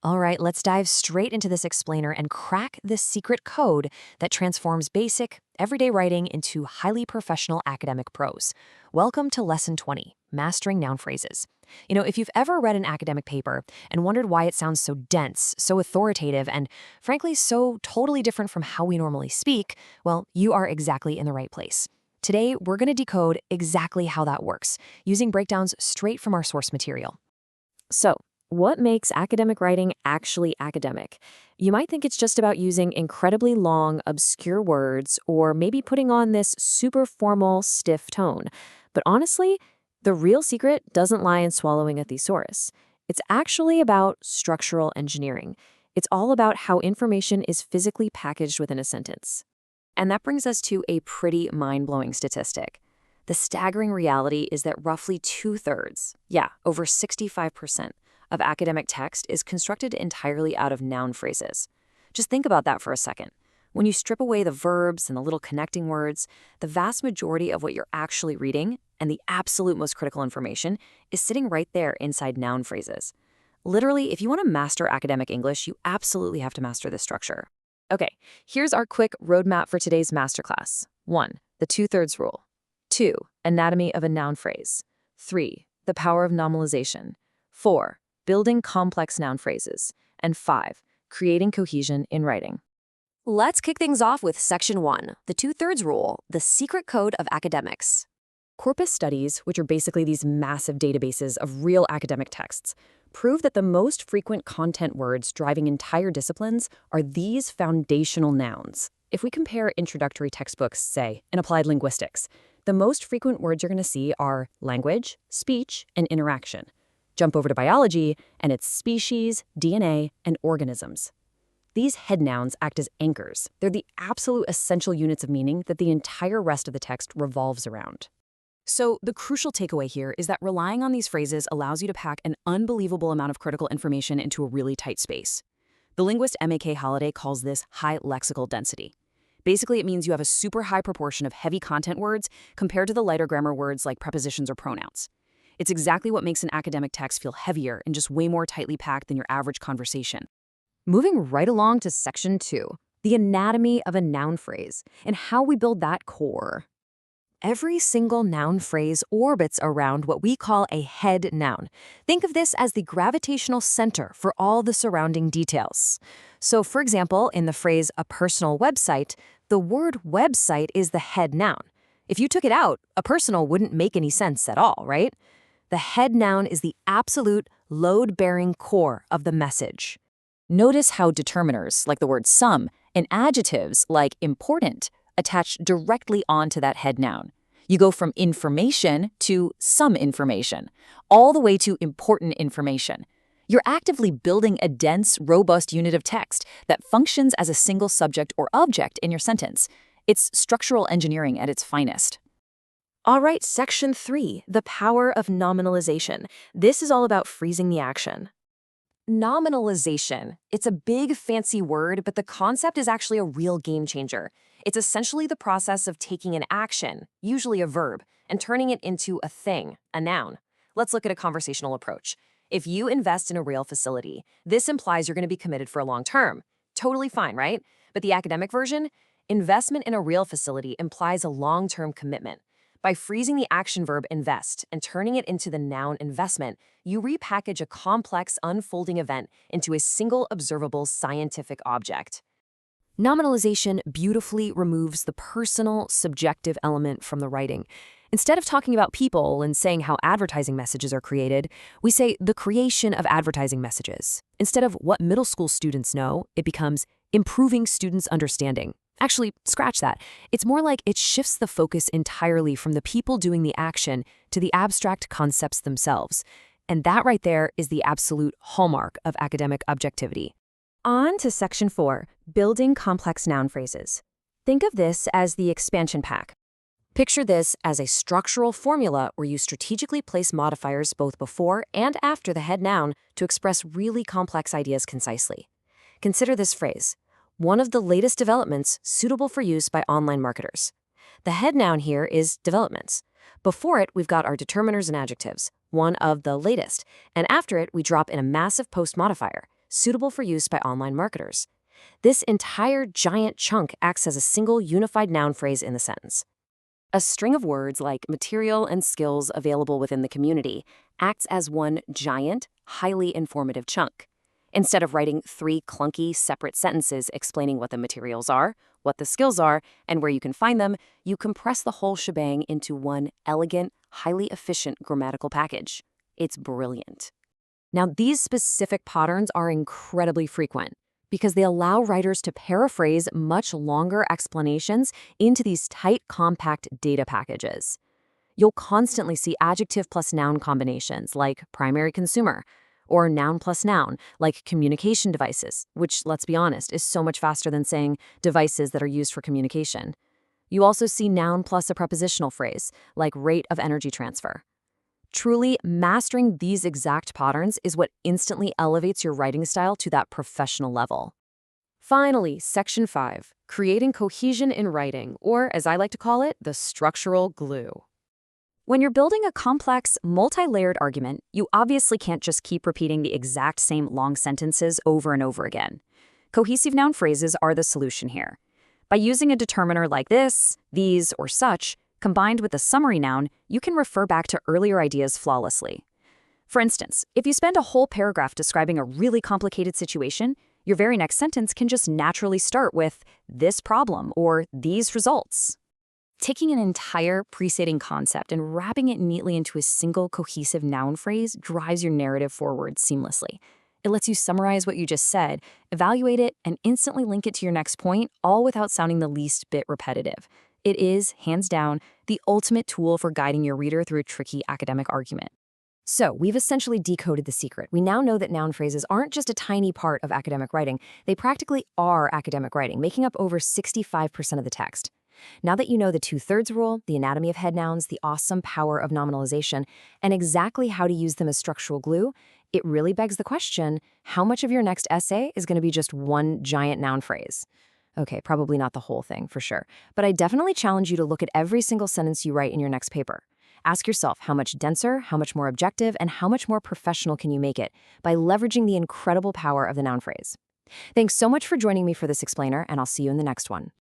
All right, let's dive straight into this explainer and crack the secret code that transforms basic, everyday writing into highly professional academic prose. Welcome to Lesson 20, Mastering Noun Phrases. If you've ever read an academic paper and wondered why it sounds so dense, so authoritative, and frankly, so totally different from how we normally speak, well, you are exactly in the right place. Today, we're going to decode exactly how that works, using breakdowns straight from our source material. So, what makes academic writing actually academic? You might think it's just about using incredibly long, obscure words or maybe putting on this super formal, stiff tone. But honestly, the real secret doesn't lie in swallowing a thesaurus. It's actually about structural engineering. It's all about how information is physically packaged within a sentence. And that brings us to a pretty mind-blowing statistic. The staggering reality is that roughly 2/3, over 65%, of academic text is constructed entirely out of noun phrases. Just think about that for a second. When you strip away the verbs and the little connecting words, the vast majority of what you're actually reading, and the absolute most critical information, is sitting right there inside noun phrases. Literally, if you want to master academic English, you absolutely have to master this structure. Okay, here's our quick roadmap for today's masterclass. 1. The 2/3 rule. 2. Anatomy of a noun phrase. 3. The power of nominalization. 4. Building complex noun phrases. And 5. Creating cohesion in writing. Let's kick things off with Section 1, the 2/3 rule, the secret code of academics. Corpus studies, which are basically these massive databases of real academic texts, prove that the most frequent content words driving entire disciplines are these foundational nouns. If we compare introductory textbooks, say, in applied linguistics, the most frequent words you're going to see are language, speech, and interaction. Jump over to biology, and it's species, DNA, and organisms. These head nouns act as anchors. They're the absolute essential units of meaning that the entire rest of the text revolves around. So the crucial takeaway here is that relying on these phrases allows you to pack an unbelievable amount of critical information into a really tight space. The linguist M.A.K. Holliday calls this high lexical density. Basically, it means you have a super high proportion of heavy content words compared to the lighter grammar words like prepositions or pronouns. It's exactly what makes an academic text feel heavier and just way more tightly packed than your average conversation. Moving right along to Section 2, the anatomy of a noun phrase and how we build that core. Every single noun phrase orbits around what we call a head noun. Think of this as the gravitational center for all the surrounding details. So, for example, in the phrase a personal website, the word website is the head noun. If you took it out, a personal wouldn't make any sense at all, right? The head noun is the absolute load-bearing core of the message. Notice how determiners, like the word some, and adjectives, like important, attach directly onto that head noun. You go from information to some information, all the way to important information. You're actively building a dense, robust unit of text that functions as a single subject or object in your sentence. It's structural engineering at its finest. All right, Section 3, the power of nominalization. This is all about freezing the action. Nominalization. It's a big, fancy word, but the concept is actually a real game changer. It's essentially the process of taking an action, usually a verb, and turning it into a thing, a noun. Let's look at a conversational approach. If you invest in a rail facility, this implies you're going to be committed for a long term. Totally fine, right? But the academic version? Investment in a rail facility implies a long-term commitment. By freezing the action verb invest and turning it into the noun investment, you repackage a complex, unfolding event into a single observable scientific object. Nominalization beautifully removes the personal, subjective element from the writing. Instead of talking about people and saying how advertising messages are created, we say the creation of advertising messages. Instead of what middle school students know, it becomes improving students' understanding. Actually, scratch that. It's more like it shifts the focus entirely from the people doing the action to the abstract concepts themselves. And that right there is the absolute hallmark of academic objectivity. On to Section 4, building complex noun phrases. Think of this as the expansion pack. Picture this as a structural formula where you strategically place modifiers both before and after the head noun to express really complex ideas concisely. Consider this phrase: one of the latest developments suitable for use by online marketers. The head noun here is developments. Before it, we've got our determiners and adjectives, one of the latest, and after it, we drop in a massive post modifier, suitable for use by online marketers. This entire giant chunk acts as a single unified noun phrase in the sentence. A string of words like material and skills available within the community acts as one giant, highly informative chunk. Instead of writing 3 clunky, separate sentences explaining what the materials are, what the skills are, and where you can find them, you compress the whole shebang into one elegant, highly efficient grammatical package. It's brilliant. Now, these specific patterns are incredibly frequent because they allow writers to paraphrase much longer explanations into these tight, compact data packages. You'll constantly see adjective plus noun combinations like primary consumer, or noun plus noun like communication devices, which, let's be honest, is so much faster than saying devices that are used for communication. You also see noun plus a prepositional phrase like rate of energy transfer. Truly, mastering these exact patterns is what instantly elevates your writing style to that professional level. Finally, Section 5, creating cohesion in writing, or as I like to call it, the structural glue. When you're building a complex, multi-layered argument, you obviously can't just keep repeating the exact same long sentences over and over again. Cohesive noun phrases are the solution here. By using a determiner like this, these, or such, combined with a summary noun, you can refer back to earlier ideas flawlessly. For instance, if you spend a whole paragraph describing a really complicated situation, your very next sentence can just naturally start with this problem or these results. Taking an entire preceding concept and wrapping it neatly into a single cohesive noun phrase drives your narrative forward seamlessly. It lets you summarize what you just said, evaluate it, and instantly link it to your next point, all without sounding the least bit repetitive. It is, hands down, the ultimate tool for guiding your reader through a tricky academic argument. So, we've essentially decoded the secret. We now know that noun phrases aren't just a tiny part of academic writing, they practically are academic writing, making up over 65% of the text. Now that you know the 2/3 rule, the anatomy of head nouns, the awesome power of nominalization, and exactly how to use them as structural glue, it really begs the question, how much of your next essay is going to be just one giant noun phrase? Okay, probably not the whole thing, for sure. But I definitely challenge you to look at every single sentence you write in your next paper. Ask yourself how much denser, how much more objective, and how much more professional can you make it by leveraging the incredible power of the noun phrase. Thanks so much for joining me for this explainer, and I'll see you in the next one.